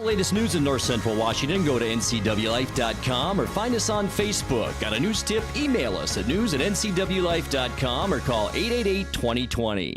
the latest news in North Central Washington, go to ncwlife.com or find us on Facebook. Got a news tip? Email us at news@ncwlife.com or call 888-2020.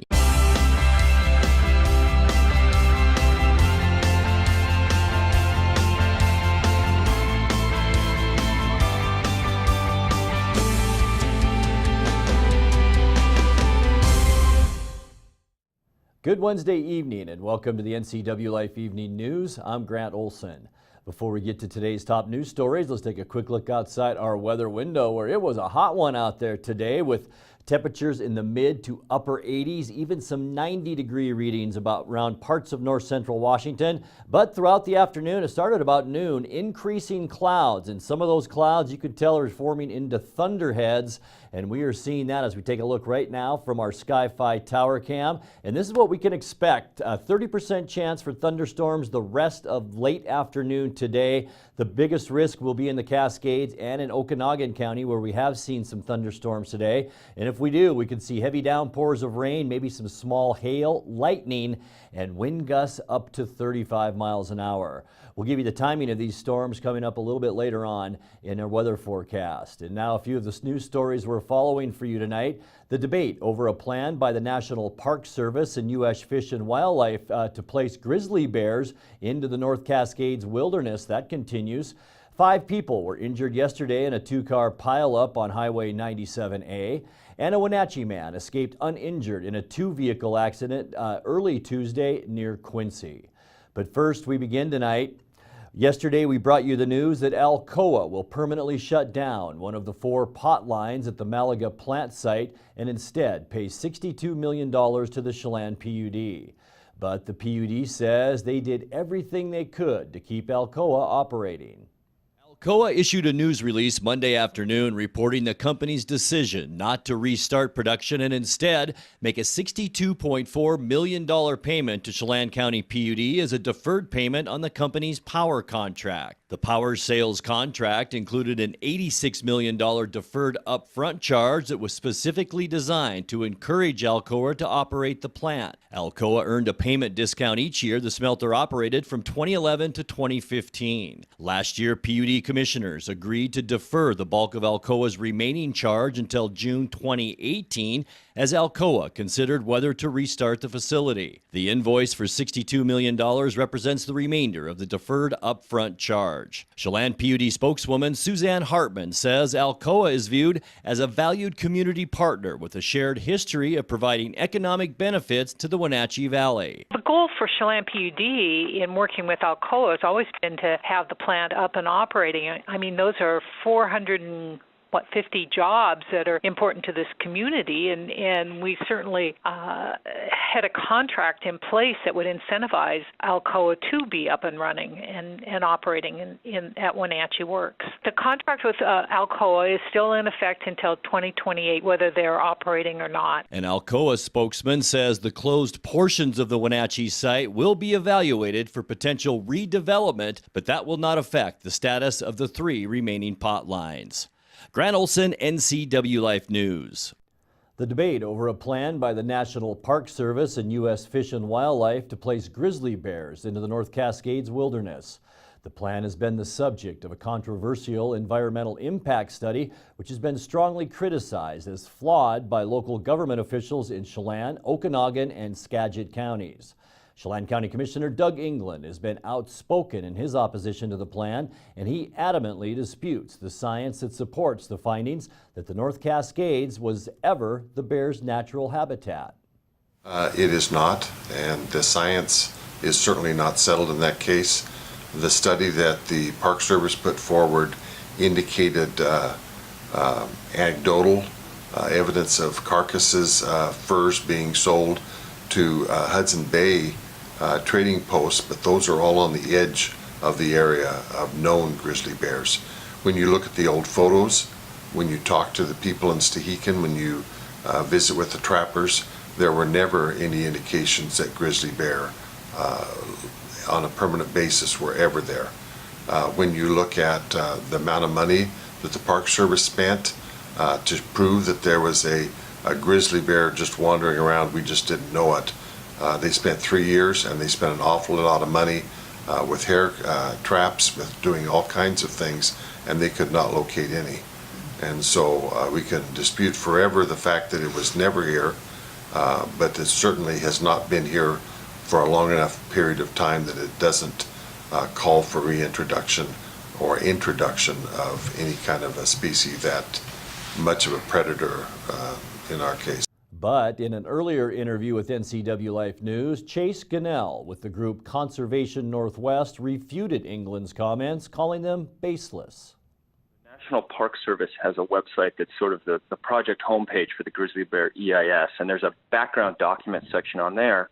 Good Wednesday evening and welcome to the NCW Life Evening News. I'm Grant Olson. Before we get to today's top news stories, let's take a quick look outside our weather window where it was a hot one out there today with temperatures in the mid to upper 80s, even some 90-degree readings around parts of north central Washington. But throughout the afternoon, it started about noon, increasing clouds. And some of those clouds you could tell are forming into thunderheads. And we are seeing that as we take a look right now from our Sky-Fi tower cam. And this is what we can expect. A 30% chance for thunderstorms the rest of late afternoon today. The biggest risk will be in the Cascades and in Okanogan County, where we have seen some thunderstorms today. And if we do, we could see heavy downpours of rain, maybe some small hail, lightning, and wind gusts up to 35 miles an hour. We'll give you the timing of these storms coming up a little bit later on in our weather forecast. And now a few of the news stories we're following for you tonight. The debate over a plan by the National Park Service and U.S. Fish and Wildlife to place grizzly bears into the North Cascades wilderness, that continues. 5 people were injured yesterday in a 2-car pileup on Highway 97A. And a Wenatchee man escaped uninjured in a 2-vehicle accident early Tuesday near Quincy. But first, we begin tonight. Yesterday, we brought you the news that Alcoa will permanently shut down one of the 4 pot lines at the Malaga plant site and instead pay $62 million to the Chelan PUD. But the PUD says they did everything they could to keep Alcoa operating. Alcoa issued a news release Monday afternoon reporting the company's decision not to restart production and instead make a $62.4 million payment to Chelan County PUD as a deferred payment on the company's power contract. The power sales contract included an $86 million deferred upfront charge that was specifically designed to encourage Alcoa to operate the plant. Alcoa earned a payment discount each year the smelter operated from 2011 to 2015. Last year, PUD commissioners agreed to defer the bulk of Alcoa's remaining charge until June 2018 as Alcoa considered whether to restart the facility. The invoice for $62 million represents the remainder of the deferred upfront charge. Chelan PUD spokeswoman Suzanne Hartman says Alcoa is viewed as a valued community partner with a shared history of providing economic benefits to the Wenatchee Valley. The goal for Chelan PUD in working with Alcoa has always been to have the plant up and operating. I mean, those are 50 jobs that are important to this community, and we certainly had a contract in place that would incentivize Alcoa to be up and running and operating at Wenatchee Works. The contract with Alcoa is still in effect until 2028, whether they're operating or not. An Alcoa spokesman says the closed portions of the Wenatchee site will be evaluated for potential redevelopment, but that will not affect the status of the 3 remaining pot lines. Grant Olson, NCW Life News. The debate over a plan by the National Park Service and U.S. Fish and Wildlife to place grizzly bears into the North Cascades wilderness. The plan has been the subject of a controversial environmental impact study, which has been strongly criticized as flawed by local government officials in Chelan, Okanogan, and Skagit counties. Chelan County Commissioner Doug England has been outspoken in his opposition to the plan, and he adamantly disputes the science that supports the findings that the North Cascades was ever the bear's natural habitat. It is not, and the science is certainly not settled in that case. The study that the Park Service put forward indicated anecdotal evidence of carcasses, furs being sold to Hudson Bay trading posts, but those are all on the edge of the area of known grizzly bears. When you look at the old photos, when you talk to the people in Stehekin, when you visit with the trappers, there were never any indications that grizzly bear on a permanent basis were ever there. When you look at the amount of money that the Park Service spent to prove that there was a grizzly bear just wandering around, we just didn't know it. They spent 3 years and they spent an awful lot of money with hair traps, with doing all kinds of things, and they could not locate any. And so we can dispute forever the fact that it was never here, but it certainly has not been here for a long enough period of time that it doesn't call for reintroduction or introduction of any kind of a species that much of a predator in our case. But in an earlier interview with NCW Life News, Chase Gunnell with the group Conservation Northwest refuted England's comments, calling them baseless. National Park Service has a website that's sort of the project homepage for the grizzly bear EIS, and there's a background document section on there.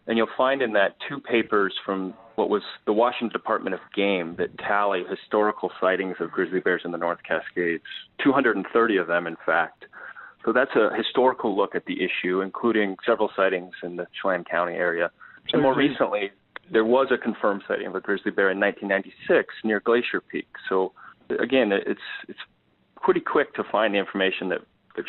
And you'll find in that 2 papers from what was the Washington Department of Game that tally historical sightings of grizzly bears in the North Cascades, 230 of them, in fact. So that's a historical look at the issue, including several sightings in the Chelan County area. And more recently, there was a confirmed sighting of a grizzly bear in 1996 near Glacier Peak. So again, it's pretty quick to find the information that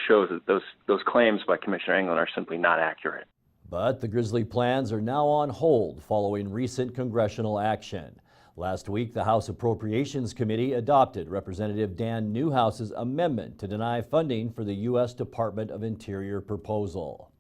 shows that those claims by Commissioner England are simply not accurate. But the grizzly plans are now on hold following recent congressional action. Last week, the House Appropriations Committee adopted Representative Dan Newhouse's amendment to deny funding for the U.S. Department of Interior proposal.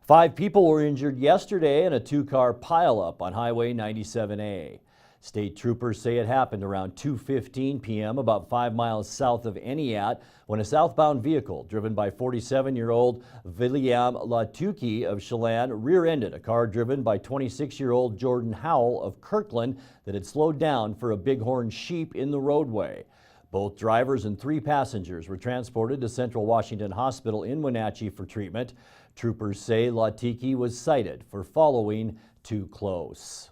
5 people were injured yesterday in a 2-car pileup on Highway 97A. State troopers say it happened around 2:15 p.m. about 5 miles south of Eniat when a southbound vehicle driven by 47-year-old William Latuki of Chelan rear-ended a car driven by 26-year-old Jordan Howell of Kirkland that had slowed down for a bighorn sheep in the roadway. Both drivers and 3 passengers were transported to Central Washington Hospital in Wenatchee for treatment. Troopers say Latuki was cited for following too close.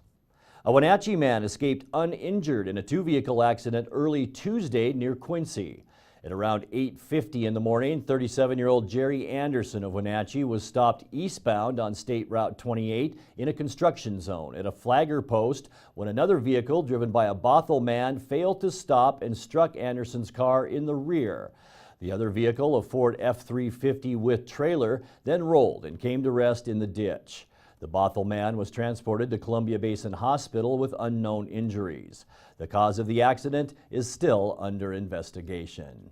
A Wenatchee man escaped uninjured in a 2-vehicle accident early Tuesday near Quincy. At around 8:50 in the morning, 37-year-old Jerry Anderson of Wenatchee was stopped eastbound on State Route 28 in a construction zone at a flagger post when another vehicle driven by a Bothell man failed to stop and struck Anderson's car in the rear. The other vehicle, a Ford F-350 with trailer, then rolled and came to rest in the ditch. The Bothell man was transported to Columbia Basin Hospital with unknown injuries. The cause of the accident is still under investigation.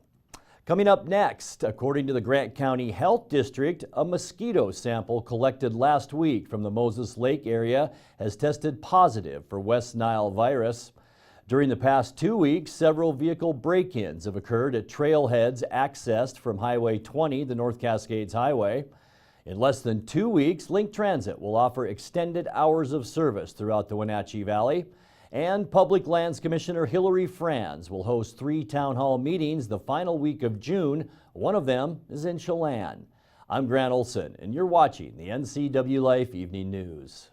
Coming up next, according to the Grant County Health District, a mosquito sample collected last week from the Moses Lake area has tested positive for West Nile virus. During the past 2 weeks, several vehicle break-ins have occurred at trailheads accessed from Highway 20, the North Cascades Highway. In less than 2 weeks, Link Transit will offer extended hours of service throughout the Wenatchee Valley. And Public Lands Commissioner Hillary Franz will host 3 town hall meetings the final week of June. One of them is in Chelan. I'm Grant Olson, and you're watching the NCW Life Evening News.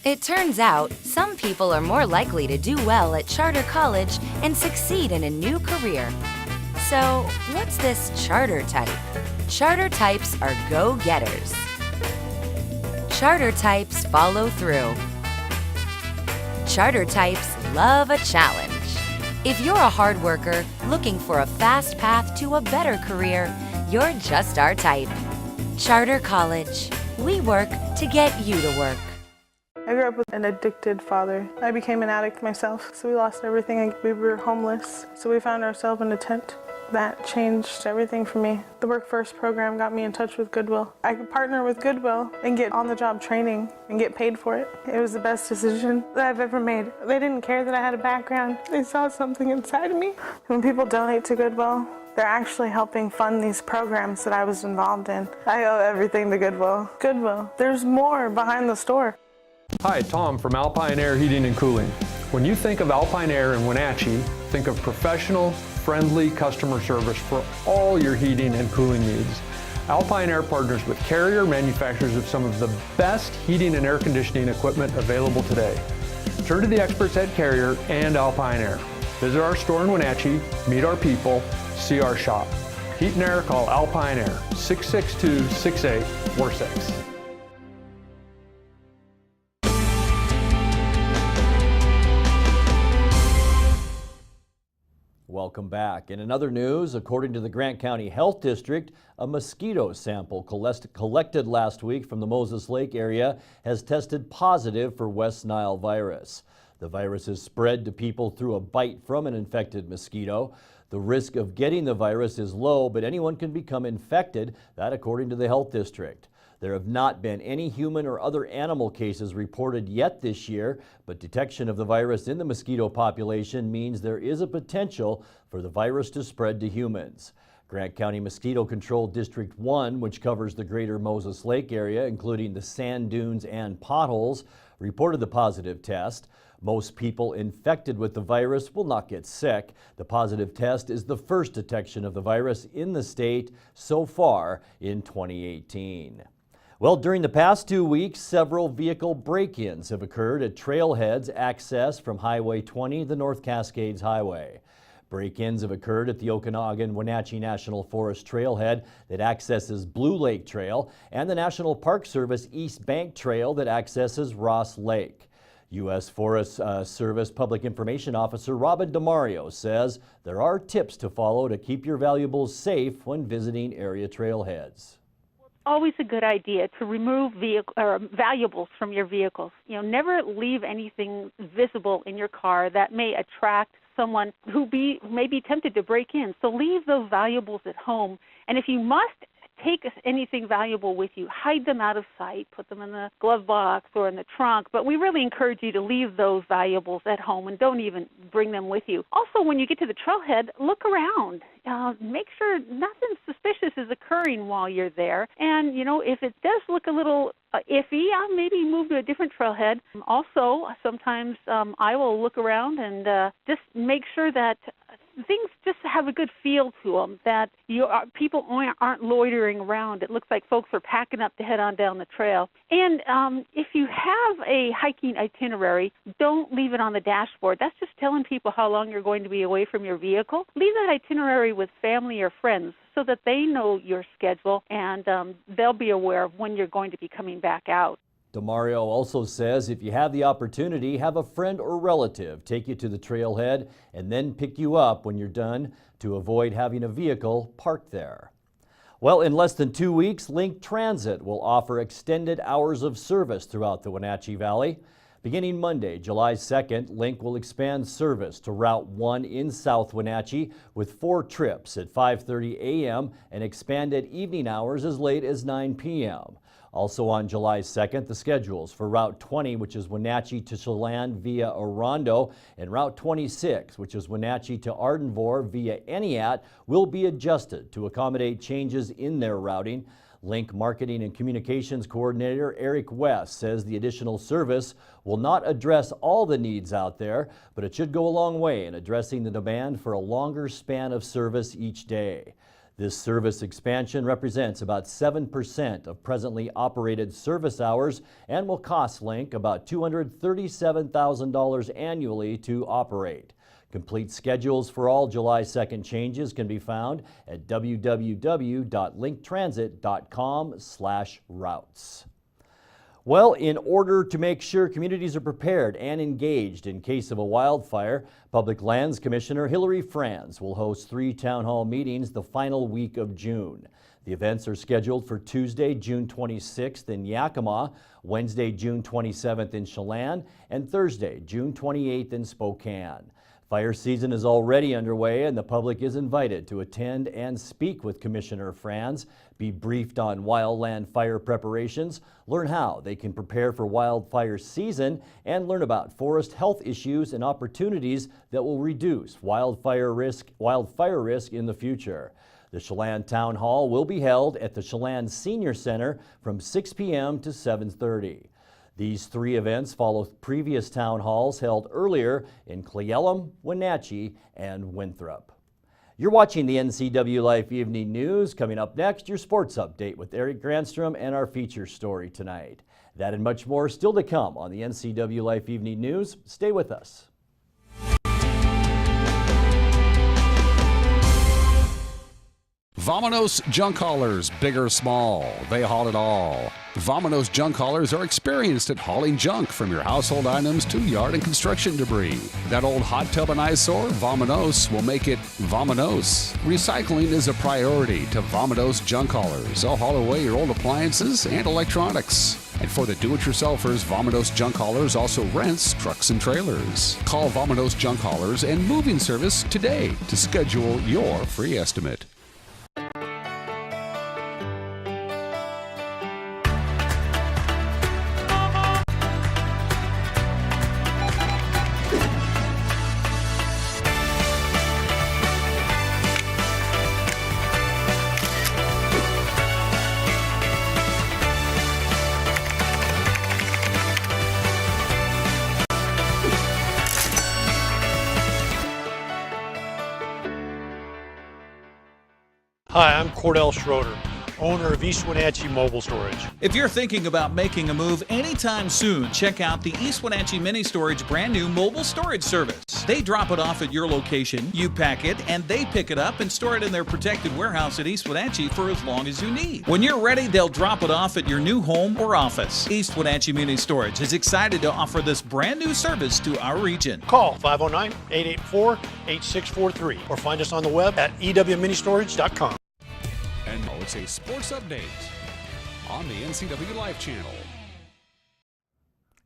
It turns out some people are more likely to do well at Charter College and succeed in a new career. So, what's this charter type? Charter types are go-getters. Charter types follow through. Charter types love a challenge. If you're a hard worker looking for a fast path to a better career, you're just our type. Charter College. We work to get you to work. I grew up with an addicted father. I became an addict myself, so we lost everything. We were homeless, so we found ourselves in a tent. That changed everything for me. The Work First program got me in touch with Goodwill. I could partner with Goodwill and get on-the-job training and get paid for it. It was the best decision that I've ever made. They didn't care that I had a background. They saw something inside of me. When people donate to Goodwill, they're actually helping fund these programs that I was involved in. I owe everything to Goodwill. Goodwill, there's more behind the store. Hi, Tom from Alpine Air Heating and Cooling. When you think of Alpine Air in Wenatchee, think of professional, friendly customer service for all your heating and cooling needs. Alpine Air partners with Carrier, manufacturers of some of the best heating and air conditioning equipment available today. Turn to the experts at Carrier and Alpine Air. Visit our store in Wenatchee, meet our people, see our shop. Heat and air, call Alpine Air, 662-6846. welcome back. And in other news, according to the Grant County Health District, a mosquito sample collected last week from the Moses Lake area has tested positive for West Nile virus. The virus is spread to people through a bite from an infected mosquito. The risk of getting the virus is low, but anyone can become infected, that according to the Health District. There have not been any human or other animal cases reported yet this year, but detection of the virus in the mosquito population means there is a potential for the virus to spread to humans. Grant County Mosquito Control District 1, which covers the greater Moses Lake area, including the sand dunes and potholes, reported the positive test. Most people infected with the virus will not get sick. The positive test is the first detection of the virus in the state so far in 2018. Well, during the past 2 weeks, several vehicle break-ins have occurred at trailheads accessed from Highway 20, the North Cascades Highway. Break-ins have occurred at the Okanagan-Wenatchee National Forest trailhead that accesses Blue Lake Trail and the National Park Service East Bank Trail that accesses Ross Lake. U.S. Forest Service Public Information Officer Robin DeMario says there are tips to follow to keep your valuables safe when visiting area trailheads. Always a good idea to remove valuables from your vehicles. Never leave anything visible in your car that may attract someone who may be tempted to break in. So leave those valuables at home. And if you must take anything valuable with you, hide them out of sight, put them in the glove box or in the trunk. But we really encourage you to leave those valuables at home and don't even bring them with you. Also, when you get to the trailhead, look around. Make sure nothing suspicious is occurring while you're there. And, if it does look a little iffy, maybe move to a different trailhead. Also, sometimes I will look around and just make sure that things just have a good feel to them, that people aren't loitering around. It looks like folks are packing up to head on down the trail. And if you have a hiking itinerary, don't leave it on the dashboard. That's just telling people how long you're going to be away from your vehicle. Leave that itinerary with family or friends so that they know your schedule and they'll be aware of when you're going to be coming back out. DeMario also says if you have the opportunity, have a friend or relative take you to the trailhead and then pick you up when you're done to avoid having a vehicle parked there. Well, in less than 2 weeks, Link Transit will offer extended hours of service throughout the Wenatchee Valley. Beginning Monday, July 2nd, Link will expand service to Route 1 in South Wenatchee with 4 trips at 5:30 a.m. and expanded evening hours as late as 9 p.m. Also on July 2nd, the schedules for Route 20, which is Wenatchee to Chelan via Orondo, and Route 26, which is Wenatchee to Ardenvor via Eniat, will be adjusted to accommodate changes in their routing. Link Marketing and Communications Coordinator Eric West says the additional service will not address all the needs out there, but it should go a long way in addressing the demand for a longer span of service each day. This service expansion represents about 7% of presently operated service hours and will cost Link about $237,000 annually to operate. Complete schedules for all July 2nd changes can be found at www.linktransit.com/routes. Well, in order to make sure communities are prepared and engaged in case of a wildfire, Public Lands Commissioner Hillary Franz will host 3 town hall meetings the final week of June. The events are scheduled for Tuesday, June 26th in Yakima, Wednesday, June 27th in Chelan, and Thursday, June 28th in Spokane. Fire season is already underway and the public is invited to attend and speak with Commissioner Franz, be briefed on wildland fire preparations, learn how they can prepare for wildfire season, and learn about forest health issues and opportunities that will reduce wildfire risk in the future. The Chelan Town Hall will be held at the Chelan Senior Center from 6 p.m. to 7:30. These 3 events follow previous town halls held earlier in Cle Elum, Wenatchee, and Winthrop. You're watching the NCW Life Evening News. Coming up next, your sports update with Eric Granstrom and our feature story tonight. That and much more still to come on the NCW Life Evening News. Stay with us. Vominos junk haulers, big or small, they haul it all. Vominos junk haulers are experienced at hauling junk from your household items to yard and construction debris. That old hot tub and eyesore, Vominos, will make it Vominos. Recycling is a priority to Vominos junk haulers. They'll haul away your old appliances and electronics. And for the do-it-yourselfers, Vominos Junk Haulers also rents trucks and trailers. Call Vominos Junk Haulers and Moving Service today to schedule your free estimate. Hi, I'm Cordell Schroeder, owner of East Wenatchee Mobile Storage. If you're thinking about making a move anytime soon, check out the East Wenatchee Mini Storage brand new mobile storage service. They drop it off at your location, you pack it, and they pick it up and store it in their protected warehouse at East Wenatchee for as long as you need. When you're ready, they'll drop it off at your new home or office. East Wenatchee Mini Storage is excited to offer this brand new service to our region. Call 509-884-8643 or find us on the web at ewministorage.com. And now it's a sports update on the NCW Live channel.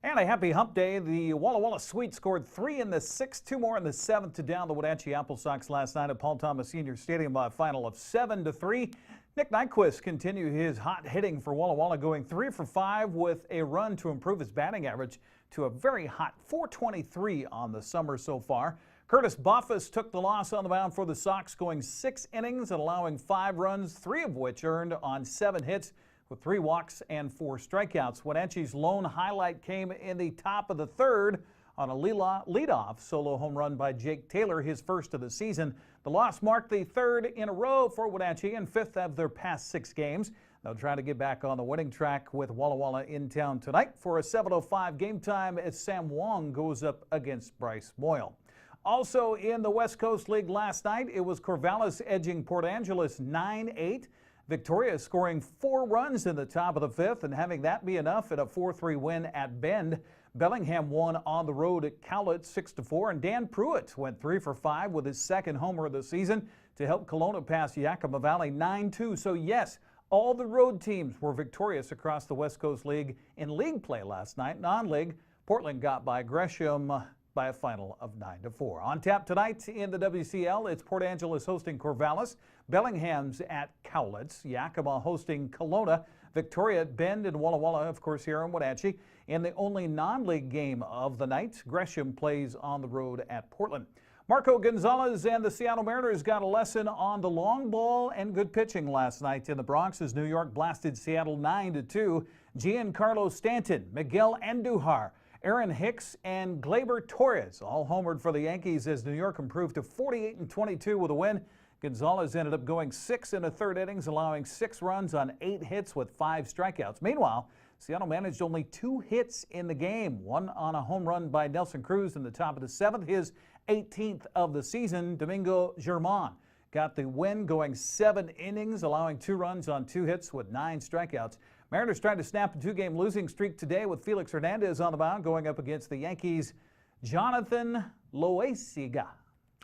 And a happy hump day. The Walla Walla Sweet scored 3 in the 6th, 2 more in the 7th to down the Wenatchee Apple Sox last night at Paul Thomas Senior Stadium by a final of 7-3. Nick Nyquist continued his hot hitting for Walla Walla, going 3 for 5 with a run to improve his batting average to a very hot .423 on the summer so far. Curtis Boffus took the loss on the mound for the Sox, going 6 innings and allowing 5 runs, 3 of which earned on 7 hits with 3 walks and 4 strikeouts. Wenatchee's lone highlight came in the top of the 3rd on a leadoff solo home run by Jake Taylor, his first of the season. The loss marked the 3rd in a row for Wenatchee and 5th of their past 6 games. They'll try to get back on the winning track with Walla Walla in town tonight for a 7:05 game time as Sam Wong goes up against Bryce Moyle. Also in the West Coast League last night, it was Corvallis edging Port Angeles 9-8. Victoria scoring 4 runs in the top of the 5th and having that be enough in a 4-3 win at Bend. Bellingham won on the road at Cowlitz 6-4, and Dan Pruitt went 3 for 5 with his 2nd homer of the season to help Kelowna pass Yakima Valley 9-2. So yes, all the road teams were victorious across the West Coast League in league play last night. Non-league, Portland got by Gresham by a final of 9-4. On tap tonight in the WCL, it's Port Angeles hosting Corvallis, Bellingham's at Cowlitz, Yakima hosting Kelowna, Victoria at Bend, and Walla Walla, of course, here in Wenatchee. In the only non-league game of the night, Gresham plays on the road at Portland. Marco Gonzalez and the Seattle Mariners got a lesson on the long ball and good pitching last night in the Bronx as New York blasted Seattle 9-2. Giancarlo Stanton, Miguel Andujar, Aaron Hicks, and Gleyber Torres all homered for the Yankees as New York improved to 48-22 with a win. Gonzalez ended up going 6 in the 3rd innings, allowing 6 runs on 8 hits with 5 strikeouts. Meanwhile, Seattle managed only 2 hits in the game, one on a home run by Nelson Cruz in the top of the 7th, his 18th of the season. Domingo Germán got the win, going 7 innings, allowing 2 runs on 2 hits with 9 strikeouts. Mariners trying to snap a 2-game losing streak today with Felix Hernandez on the mound going up against the Yankees' Jonathan Loaisiga.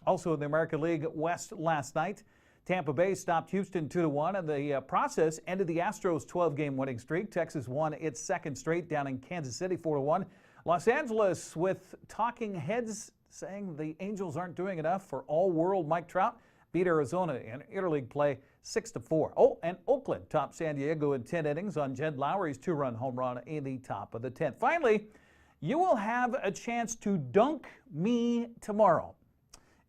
Also in the American League West last night, Tampa Bay stopped Houston 2-1, and the process ended the Astros' 12-game winning streak. Texas won its 2nd straight down in Kansas City 4-1. Los Angeles with talking heads saying the Angels aren't doing enough for all-world Mike Trout. Beat Arizona in interleague play 6-4. Oh, and Oakland topped San Diego in 10 innings on Jed Lowry's 2-run home run in the top of the 10th. Finally, you will have a chance to dunk me tomorrow.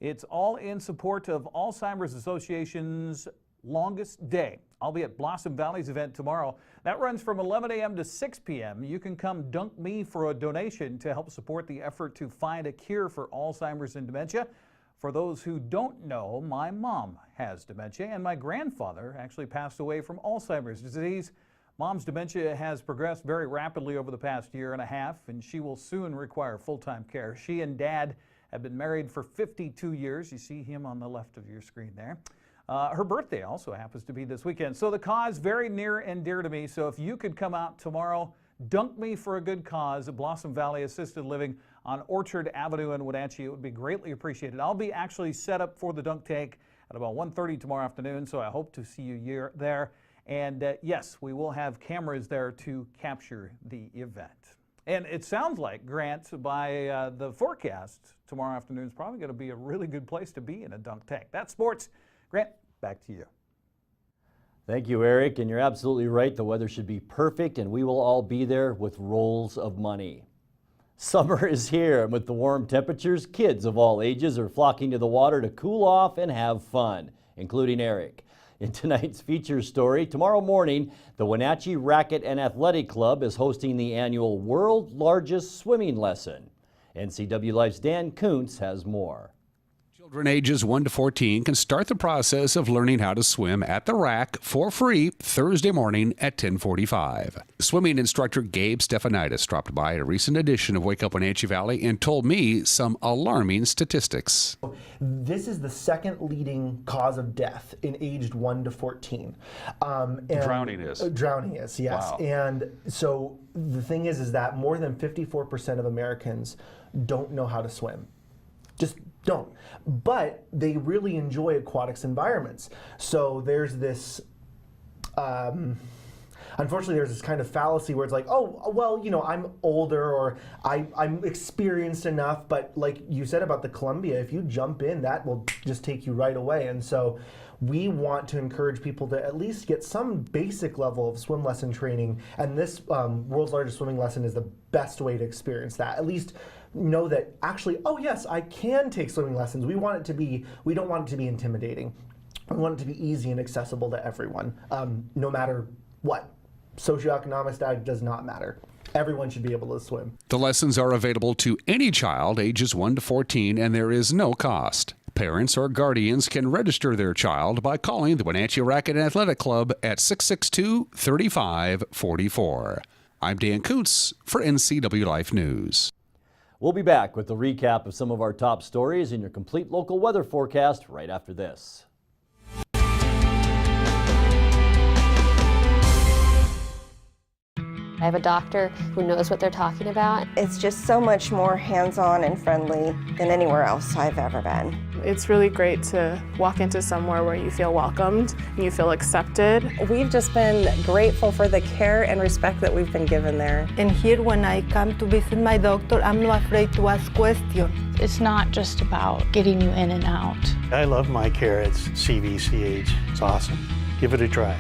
It's all in support of Alzheimer's Association's longest day. I'll be at Blossom Valley's event tomorrow. That runs from 11 a.m. to 6 p.m. You can come dunk me for a donation to help support the effort to find a cure for Alzheimer's and dementia. For those who don't know, my mom has dementia, and my grandfather actually passed away from Alzheimer's disease. Mom's dementia has progressed very rapidly over the past year and a half, and she will soon require full-time care. She and Dad have been married for 52 years. You see him on the left of your screen there. Her birthday also happens to be this weekend. So the cause, very near and dear to me. So if you could come out tomorrow, dunk me for a good cause at Blossom Valley Assisted Living on Orchard Avenue in Wenatchee, it would be greatly appreciated. I'll be actually set up for the dunk tank at about 1:30 tomorrow afternoon, so I hope to see you there. And yes, we will have cameras there to capture the event. And it sounds like, Grant, by the forecast, tomorrow afternoon is probably going to be a really good place to be in a dunk tank. That's sports. Grant, back to you. Thank you, Eric. And you're absolutely right. The weather should be perfect, and we will all be there with rolls of money. Summer is here, and with the warm temperatures, kids of all ages are flocking to the water to cool off and have fun, including Eric. In tonight's feature story, tomorrow morning, the Wenatchee Racquet and Athletic Club is hosting the annual World's Largest Swimming Lesson. NCW Life's Dan Kuntz has more. Children ages 1 to 14 can start the process of learning how to swim at the rack for free Thursday morning at 10:45. Swimming instructor Gabe Stefanidis dropped by a recent edition of Wake Up Wenatchee Valley and told me some alarming statistics. This is the second leading cause of death in aged 1 to 14. Drowning is. Drowning is, yes. Wow. And so the thing is that more than 54% of Americans don't know how to swim. Just don't. But they really enjoy aquatics environments. So there's this, unfortunately, there's this kind of fallacy where it's like, oh, well, you know, I'm older or I'm experienced enough. But like you said about the Columbia, if you jump in, that will just take you right away. And so we want to encourage people to at least get some basic level of swim lesson training. And this World's Largest Swimming Lesson is the best way to experience that. At least know that actually, oh yes, I can take swimming lessons. We don't want it to be intimidating. We want it to be easy and accessible to everyone, no matter what. Socioeconomic status does not matter. Everyone should be able to swim. The lessons are available to any child ages 1 to 14, and there is no cost. Parents or guardians can register their child by calling the Wenatchee Racquet and Athletic Club at 662-3544. I'm Dan Kuntz for NCW Life News. We'll be back with a recap of some of our top stories and your complete local weather forecast right after this. I have a doctor who knows what they're talking about. It's just so much more hands-on and friendly than anywhere else I've ever been. It's really great to walk into somewhere where you feel welcomed and you feel accepted. We've just been grateful for the care and respect that we've been given there. And here when I come to visit my doctor, I'm not afraid to ask questions. It's not just about getting you in and out. I love my care at CVCH. It's awesome. Give it a try.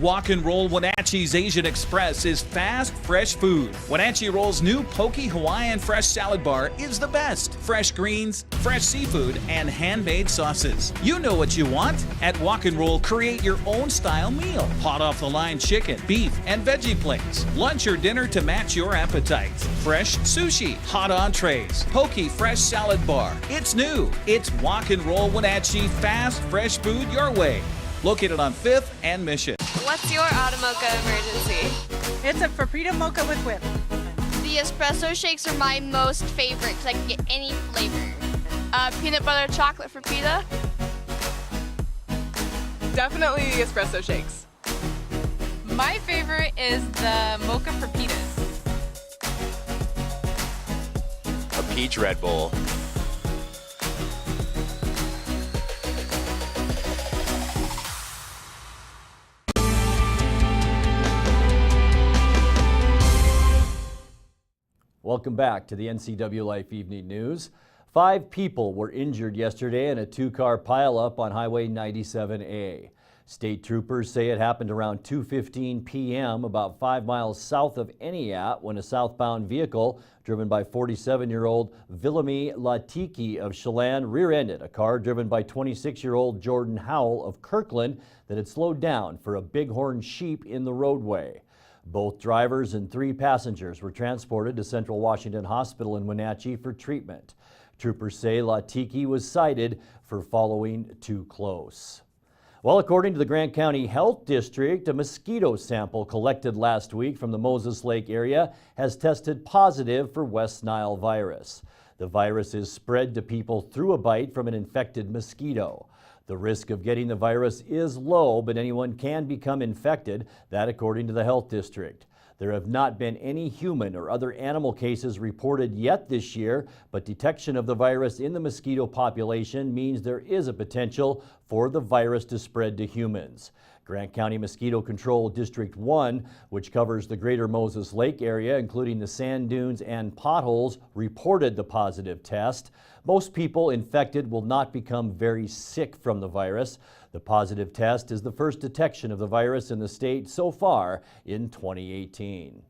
Walk and Roll Wenatchee's Asian Express is fast, fresh food. Wenatchee Roll's new Poke Hawaiian Fresh Salad Bar is the best. Fresh greens, fresh seafood, and handmade sauces. You know what you want. At Walk and Roll, create your own style meal. Hot off the line chicken, beef, and veggie plates. Lunch or dinner to match your appetite. Fresh sushi, hot entrees, Poke Fresh Salad Bar. It's new. It's Walk and Roll Wenatchee, fast, fresh food your way. Located on 5th and Mission. What's your auto mocha emergency? It's a Paprika mocha with whip. The espresso shakes are my most favorite because I can get any flavor. Peanut butter chocolate for pita. Definitely the espresso shakes. My favorite is the mocha for pitas. A peach Red Bull. Welcome back to the NCW Life Evening News. 5 people were injured yesterday in a 2-car pileup on Highway 97A. State troopers say it happened around 2:15 p.m. about 5 miles south of Eniat when a southbound vehicle driven by 47-year-old Villamy Latiki of Chelan rear-ended a car driven by 26-year-old Jordan Howell of Kirkland that had slowed down for a bighorn sheep in the roadway. Both drivers and 3 passengers were transported to Central Washington Hospital in Wenatchee for treatment. Troopers say Latiki was cited for following too close. Well, according to the Grant County Health District, a mosquito sample collected last week from the Moses Lake area has tested positive for West Nile virus. The virus is spread to people through a bite from an infected mosquito. The risk of getting the virus is low, but anyone can become infected, that according to the health district. There have not been any human or other animal cases reported yet this year, but detection of the virus in the mosquito population means there is a potential for the virus to spread to humans. Grant County Mosquito Control District 1, which covers the greater Moses Lake area, including the sand dunes and potholes, reported the positive test. Most people infected will not become very sick from the virus. The positive test is the first detection of the virus in the state so far in 2018.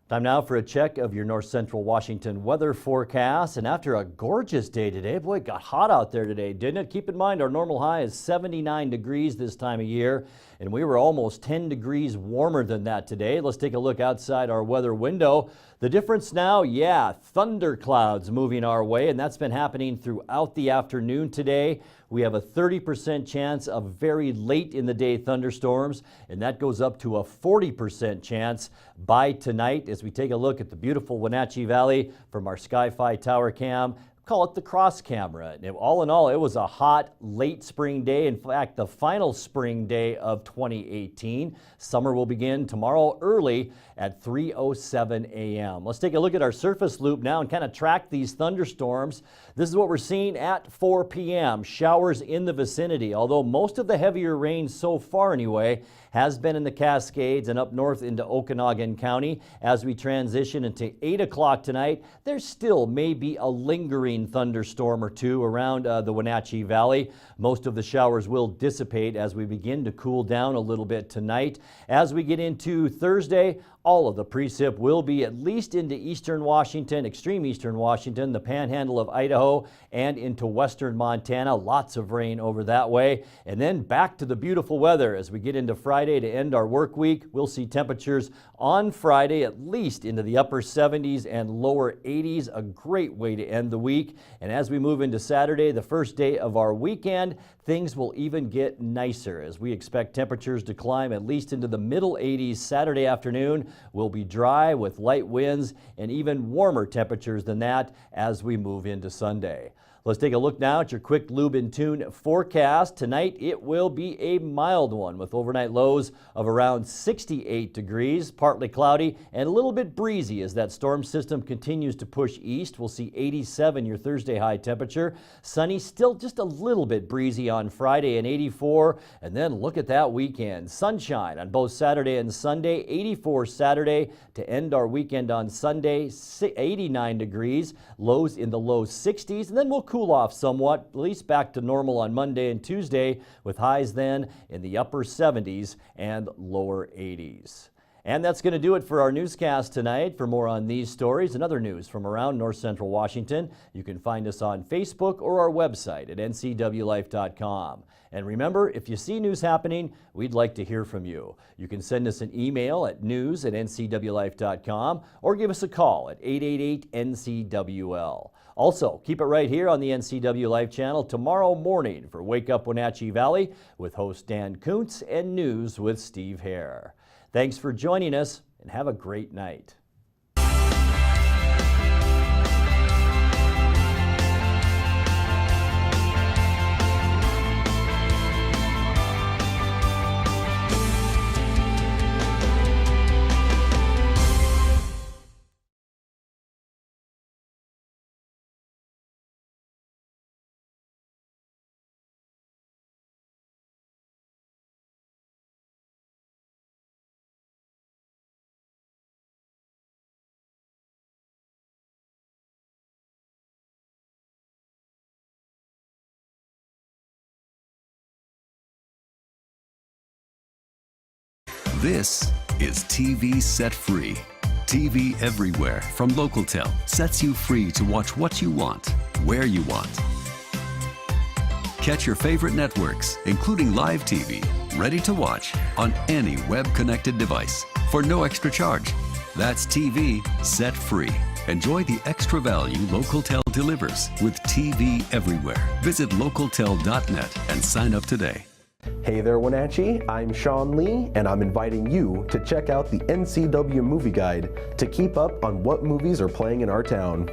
Time now for a check of your north central Washington weather forecast. And after a gorgeous day today, boy, it got hot out there today, didn't it? Keep in mind our normal high is 79 degrees this time of year, and we were almost 10 degrees warmer than that today. Let's take a look outside our weather window. The difference now, thunderclouds moving our way, and that's been happening throughout the afternoon today. We have a 30% chance of very late in the day thunderstorms, and that goes up to a 40% chance by tonight as we take a look at the beautiful Wenatchee Valley from our Sky-Fi Tower Cam. Call it the cross camera. All in all, it was a hot late spring day. In fact, the final spring day of 2018. Summer will begin tomorrow early at 3:07 a.m. Let's take a look at our surface loop now and kind of track these thunderstorms. This is what we're seeing at 4 p.m. Showers in the vicinity, although most of the heavier rain so far anyway has been in the Cascades and up north into Okanogan County. As we transition into 8 o'clock tonight, there still may be a lingering thunderstorm or two around the Wenatchee Valley. Most of the showers will dissipate as we begin to cool down a little bit tonight. As we get into Thursday, all of the precip will be at least into eastern Washington, extreme eastern Washington, the panhandle of Idaho, and into western Montana. Lots of rain over that way. And then back to the beautiful weather as we get into Friday to end our work week. We'll see temperatures on Friday at least into the upper 70s and lower 80s. A great way to end the week. And as we move into Saturday, the first day of our weekend, things will even get nicer as we expect temperatures to climb at least into the middle 80s Saturday afternoon. Will be dry with light winds and even warmer temperatures than that as we move into Sunday. Let's take a look now at your quick Lube in Tune forecast. Tonight it will be a mild one with overnight lows of around 68 degrees, partly cloudy and a little bit breezy as that storm system continues to push east. We'll see 87 your Thursday high temperature. Sunny, still just a little bit breezy on Friday and 84. And then look at that weekend. Sunshine on both Saturday and Sunday, 84 Saturday to end our weekend on Sunday, 89 degrees, lows in the low 60s, and then we'll cool off somewhat, at least back to normal on Monday and Tuesday, with highs then in the upper 70s and lower 80s. And that's going to do it for our newscast tonight. For more on these stories and other news from around north central Washington, you can find us on Facebook or our website at ncwlife.com. And remember, if you see news happening, we'd like to hear from you. You can send us an email at news@ncwlife.com or give us a call at 888-NCWL. Also, keep it right here on the NCW Life channel tomorrow morning for Wake Up Wenatchee Valley with host Dan Kuntz and News with Steve Hare. Thanks for joining us and have a great night. This is TV Set Free. TV everywhere from Localtel sets you free to watch what you want, where you want. Catch your favorite networks, including live TV, ready to watch on any web-connected device for no extra charge. That's TV Set Free. Enjoy the extra value Localtel delivers with TV everywhere. Visit localtel.net and sign up today. Hey there, Wenatchee. I'm Sean Lee, and I'm inviting you to check out the NCW Movie Guide to keep up on what movies are playing in our town.